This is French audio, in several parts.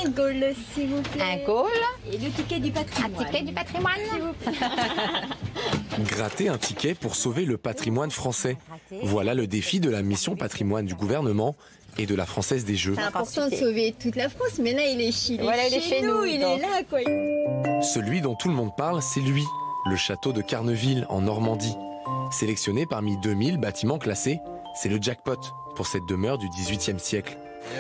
Un goal, s'il vous plaît. Un goal. Et le ticket du patrimoine. Un ticket du patrimoine. S'il vous plaît. Gratter un ticket pour sauver le patrimoine français. Voilà le défi de la mission patrimoine du gouvernement et de la Française des Jeux. C'est important de sauver toute la France, mais là, il est chez nous, il est là, quoi. Celui dont tout le monde parle, c'est lui, le château de Carneville, en Normandie. Sélectionné parmi 2000 bâtiments classés, c'est le jackpot pour cette demeure du XVIIIe siècle.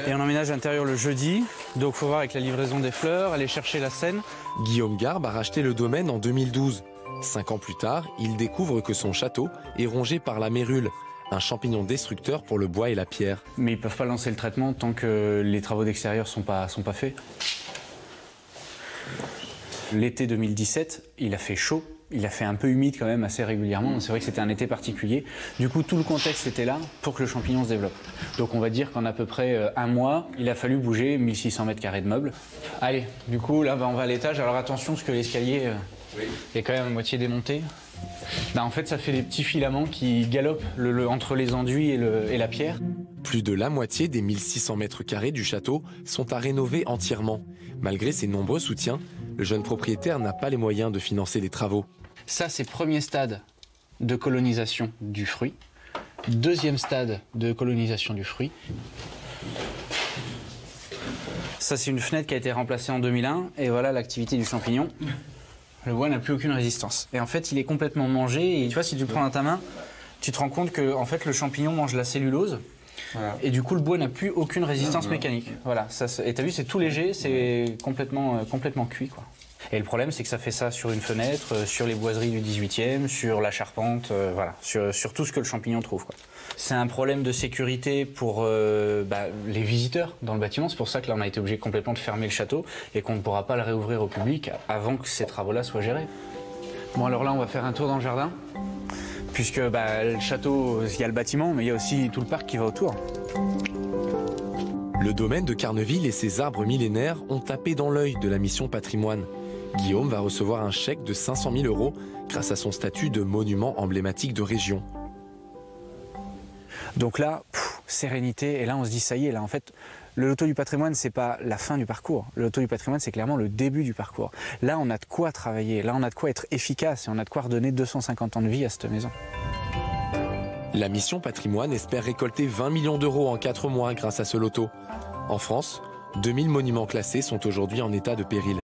Et on emménage l'intérieur le jeudi, donc faut voir avec la livraison des fleurs, aller chercher la Seine. Guillaume Garbe a racheté le domaine en 2012. 5 ans plus tard, il découvre que son château est rongé par la mérule, un champignon destructeur pour le bois et la pierre. Mais ils peuvent pas lancer le traitement tant que les travaux d'extérieur sont pas faits. L'été 2017, il a fait chaud. Il a fait un peu humide quand même assez régulièrement. C'est vrai que c'était un été particulier. Du coup, tout le contexte était là pour que le champignon se développe. Donc on va dire qu'en à peu près un mois, il a fallu bouger 1600 mètres carrés de meubles. Allez, du coup, là, on va à l'étage. Alors attention, parce que l'escalier est quand même à moitié démonté. En fait, ça fait des petits filaments qui galopent entre les enduits et la pierre. Plus de la moitié des 1600 mètres carrés du château sont à rénover entièrement. Malgré ses nombreux soutiens, le jeune propriétaire n'a pas les moyens de financer les travaux. Ça, c'est le premier stade de colonisation du fruit. Deuxième stade de colonisation du fruit. Ça, c'est une fenêtre qui a été remplacée en 2001. Et voilà l'activité du champignon. Le bois n'a plus aucune résistance. Et en fait, il est complètement mangé. Et tu vois, si tu le prends dans ta main, tu te rends compte que en fait, le champignon mange la cellulose. Voilà. Et du coup, le bois n'a plus aucune résistance mécanique. Voilà. Et t'as vu, c'est tout léger, c'est complètement cuit, quoi. Et le problème, c'est que ça fait ça sur une fenêtre, sur les boiseries du 18e, sur la charpente, voilà, sur tout ce que le champignon trouve, quoi. C'est un problème de sécurité pour les visiteurs dans le bâtiment. C'est pour ça que là, on a été obligé complètement de fermer le château et qu'on ne pourra pas le réouvrir au public avant que ces travaux-là soient gérés. Bon, alors là, on va faire un tour dans le jardin, puisque le château, il y a le bâtiment, mais il y a aussi tout le parc qui va autour. Le domaine de Carneville et ses arbres millénaires ont tapé dans l'œil de la mission patrimoine. Guillaume va recevoir un chèque de 500 000 € grâce à son statut de monument emblématique de région. Donc là, sérénité, et là on se dit ça y est, là en fait, le loto du patrimoine, c'est pas la fin du parcours. Le loto du patrimoine, c'est clairement le début du parcours. Là, on a de quoi travailler, là on a de quoi être efficace et on a de quoi redonner 250 ans de vie à cette maison. La mission patrimoine espère récolter 20 millions d'euros en 4 mois grâce à ce loto. En France, 2000 monuments classés sont aujourd'hui en état de péril.